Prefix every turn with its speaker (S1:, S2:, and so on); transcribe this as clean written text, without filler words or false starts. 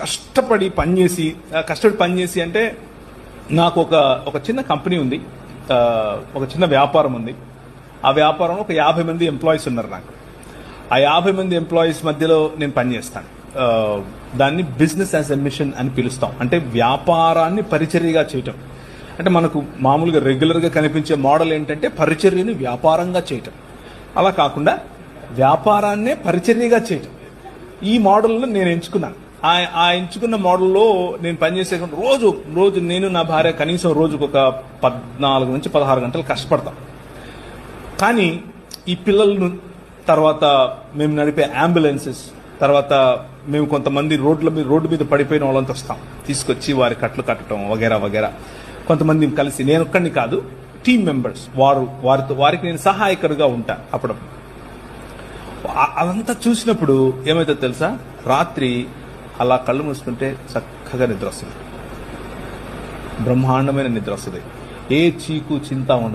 S1: కష్టపడి పనిచేసి అంటే నాకు ఒక చిన్న కంపెనీ ఉంది, ఒక చిన్న వ్యాపారం ఉంది. ఆ వ్యాపారంలో ఒక 50 మంది ఎంప్లాయీస్ ఉన్నారు నాకు. ఆ 50 మంది ఎంప్లాయీస్ మధ్యలో నేను పనిచేస్తాను. దాన్ని బిజినెస్ యాజ్ ఎ మిషన్ అని పిలుస్తాం. అంటే వ్యాపారాన్ని పరిచర్యగా చేయటం. అంటే మనకు మామూలుగా రెగ్యులర్గా కనిపించే మోడల్ ఏంటంటే పరిచర్యని వ్యాపారంగా చేయటం. అలా కాకుండా వ్యాపారాన్నే పరిచర్యగా చేయటం. ఈ మోడల్లో నేను ఎంచుకున్నాను. ఆ ఎంచుకున్న మోడల్లో నేను పనిచేసే రోజు నేను నా భార్య కనీసం రోజుకు ఒక 14 నుంచి 16 గంటలు కష్టపడతాం. కానీ ఈ పిల్లలను తర్వాత మేము నడిపే అంబులెన్సెస్, తర్వాత మేము కొంతమంది రోడ్డు మీద పడిపోయిన వాళ్ళంతా వస్తాం, తీసుకొచ్చి వారి కట్లు కట్టడం వగేరా వగేరా. కొంతమంది కలిసి, నేను ఒక్కడిని కాదు, టీమ్ మెంబర్స్ వారికి నేను సహాయకుడిగా ఉంటాను. అప్పుడప్పుడు అదంతా చూసినప్పుడు ఏమైతుందో తెలుసా, రాత్రి అలా కళ్ళు మూసుకుంటే చక్కగా నిద్ర వస్తుంది, బ్రహ్మాండమైన నిద్ర వస్తుంది. ఏ చీకు చింత ఉండదు.